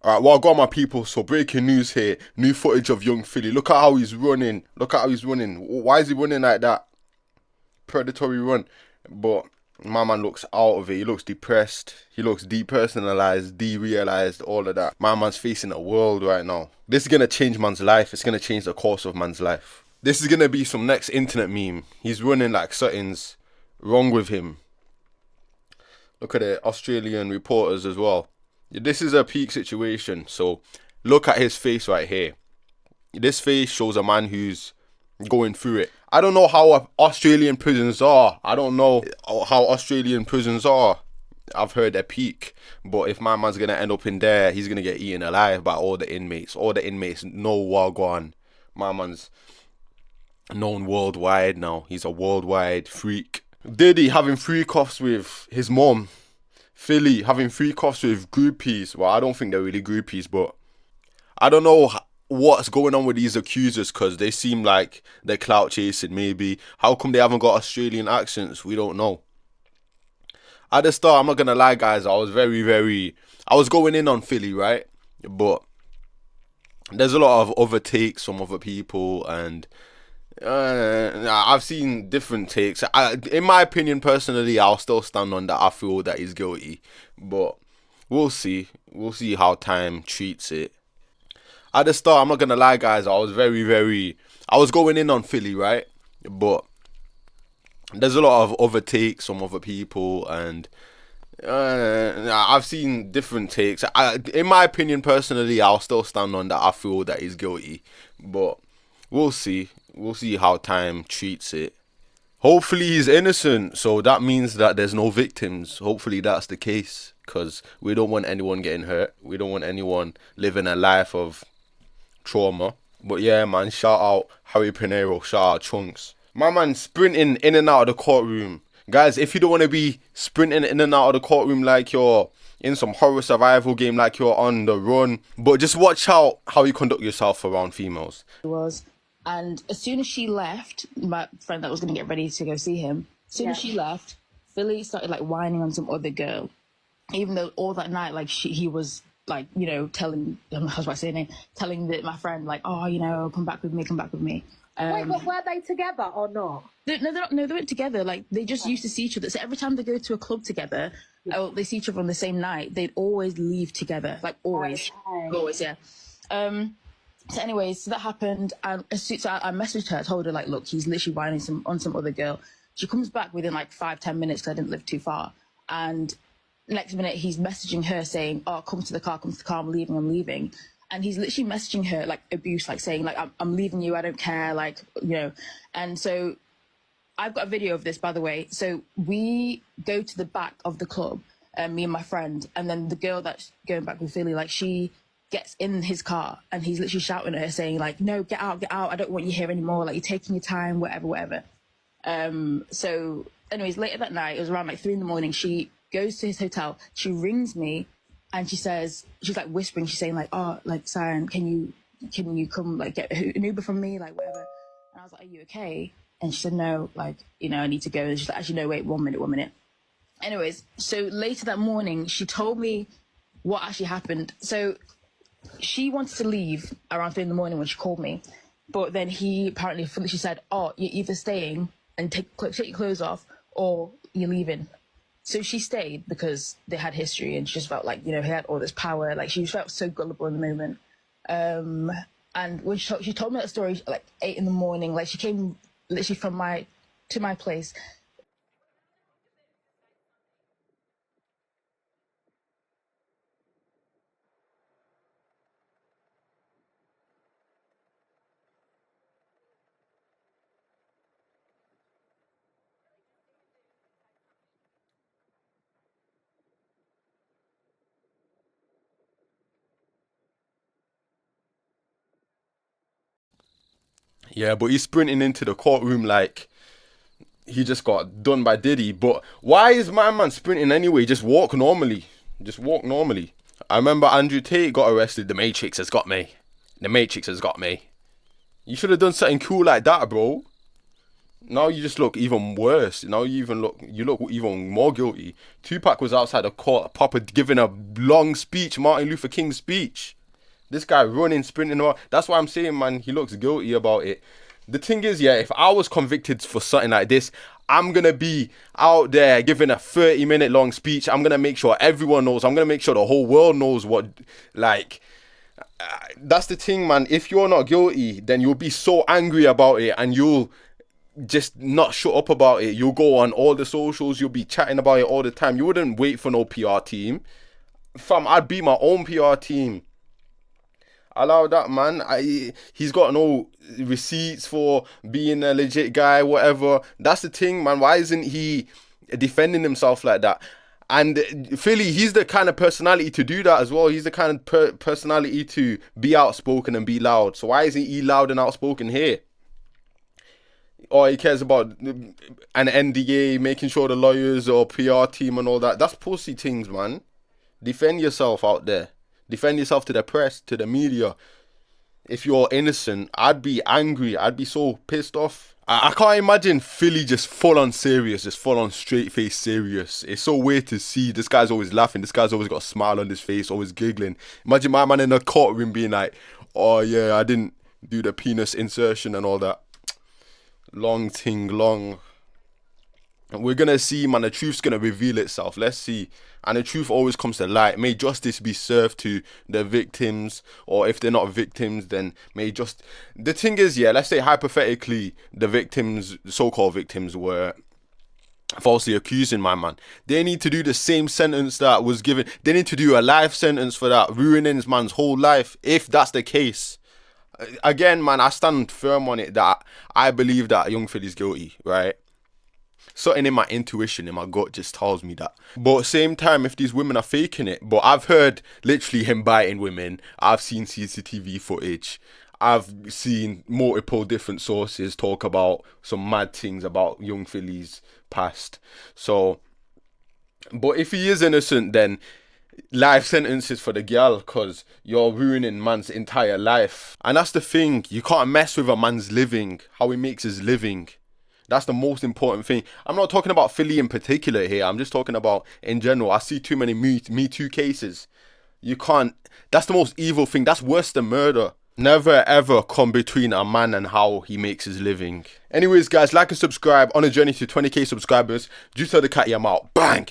Alright, well, I got my people. So breaking news here. New footage of young Philly. Look at how he's running. Look at how he's running. Why is he running like that? Predatory run. But my man looks out of it. He looks depressed. He looks depersonalized, derealized, all of that. My man's facing a world right now. This is going to change man's life. It's going to change the course of man's life. This is going to be some next internet meme. He's running like something's wrong with him. Look at it. Australian reporters as well. This is a peak situation. So look at his face right here. This face shows a man who's going through it. I don't know how Australian prisons are. I don't know how Australian prisons are. I've heard they're peak. But if my man's going to end up in there, he's going to get eaten alive by all the inmates. All the inmates know Wagwan. My man's known worldwide now. He's a worldwide freak. Diddy having freak-offs with his mom. Philly having freak-offs with groupies. Well, I don't think they're really groupies, but I don't know what's going on with these accusers, because they seem like they're clout chasing maybe. How come they haven't got Australian accents? We don't know. At the start, I'm not gonna lie guys, I was I was going in on Philly, right? But there's a lot of other takes from other people, and I've seen different takes. In my opinion, personally, I'll still stand on that. I feel that he's guilty, but we'll see. We'll see how time treats it. At the start, I'm not gonna lie, guys, I was I was going in on Philly, right? But there's a lot of other takes from other people, and I've seen different takes. In my opinion, personally, I'll still stand on that. I feel that he's guilty, but we'll see. We'll see how time treats it. Hopefully he's innocent, so that means that there's no victims. Hopefully that's the case, because we don't want anyone getting hurt. We don't want anyone living a life of trauma. But yeah, man, shout out Harry Pinero, shout out Chunks. My man sprinting in and out of the courtroom. Guys, if you don't want to be sprinting in and out of the courtroom like you're in some horror survival game, like you're on the run, but just watch out how you conduct yourself around females. And as soon as she left, my friend that was going to get ready to go see him, as soon as she left, Philly started like whining on some other girl. Even though all that night, like he was like, you know, telling my friend like, oh, you know, come back with me. Wait, but were they together or not? No, they weren't together. Like they just used to see each other. So every time they go to a club together, they see each other on the same night. They'd always leave together, like always, yeah. So anyways, so that happened, and so I messaged her, told her like, look, he's literally whining on some other girl. She comes back within like 5-10 minutes because I didn't live too far, and next minute he's messaging her saying, oh, come to the car, I'm leaving. And he's literally messaging her like abuse, like saying like, I'm leaving you, I don't care, like, you know. And so I've got a video of this, by the way. So we go to the back of the club, me and my friend, and then the girl that's going back with Philly, like she gets in his car and he's literally shouting at her saying like, no, get out, I don't want you here anymore, like you're taking your time, whatever. So anyways, later that night, it was around like 3 a.m, she goes to his hotel, she rings me, and she's like whispering, she's saying like, oh, like, Siren, can you come like get an Uber from me, like whatever. And I was like, are you okay? And she said, no, like, you know, I need to go. And she's like, actually no, wait, 1 minute. Anyways, so later that morning she told me what actually happened. So she wanted to leave around 3 a.m. when she called me, but then he apparently she said, oh, you're either staying and take your clothes off or you're leaving. So she stayed because they had history, and she just felt like, you know, he had all this power. Like she felt so gullible in the moment. And when she told me that story like 8 a.m, like she came literally from to my place. Yeah, but he's sprinting into the courtroom like he just got done by Diddy. But why is my man sprinting anyway? Just walk normally. Just walk normally. I remember Andrew Tate got arrested. The Matrix has got me. The Matrix has got me. You should have done something cool like that, bro. Now you just look even worse. Now you look even more guilty. Tupac was outside the court, proper giving a long speech, Martin Luther King speech. This guy running, sprinting around. That's why I'm saying, man, he looks guilty about it. The thing is, yeah, if I was convicted for something like this, I'm going to be out there giving a 30-minute long speech. I'm going to make sure everyone knows. I'm going to make sure the whole world knows what, like, that's the thing, man. If you're not guilty, then you'll be so angry about it and you'll just not shut up about it. You'll go on all the socials. You'll be chatting about it all the time. You wouldn't wait for no PR team. Fam, I'd be my own PR team. Allow that, man. He's got no receipts for being a legit guy, whatever. That's the thing, man. Why isn't he defending himself like that? And Philly, he's the kind of personality to do that as well. He's the kind of personality to be outspoken and be loud. So why isn't he loud and outspoken here? Or he cares about an NDA, making sure the lawyers or PR team and all that. That's pussy things, man. Defend yourself out there. Defend yourself to the press, to the media. If you're innocent, I'd be angry. I'd be so pissed off. I can't imagine Philly just full on serious, just full on straight face serious. It's so weird to see. This guy's always laughing. This guy's always got a smile on his face, always giggling. Imagine my man in a courtroom being like, oh yeah, I didn't do the penis insertion and all that. Long thing, long. And we're gonna see, man, the truth's gonna reveal itself. Let's see. And the truth always comes to light. May justice be served to the victims, or if they're not victims, then may just... The thing is, yeah, let's say hypothetically the victims, so-called victims, were falsely accusing my man. They need to do the same sentence that was given. They need to do a life sentence for that, ruining this man's whole life, if that's the case. Again, man, I stand firm on it that I believe that young Philly's guilty, right? Something in my intuition, in my gut, just tells me that. But at the same time, if these women are faking it, but I've heard literally him biting women. I've seen CCTV footage. I've seen multiple different sources talk about some mad things about young Philly's past. So, but if he is innocent, then life sentences for the girl, because you're ruining man's entire life. And that's the thing. You can't mess with a man's living, how he makes his living. That's the most important thing. I'm not talking about Philly in particular here. I'm just talking about in general. I see too many Me Too cases. You can't... That's the most evil thing. That's worse than murder. Never ever come between a man and how he makes his living. Anyways, guys, like and subscribe. On a journey to 20k subscribers. Just tell the cat I'm out. Bang!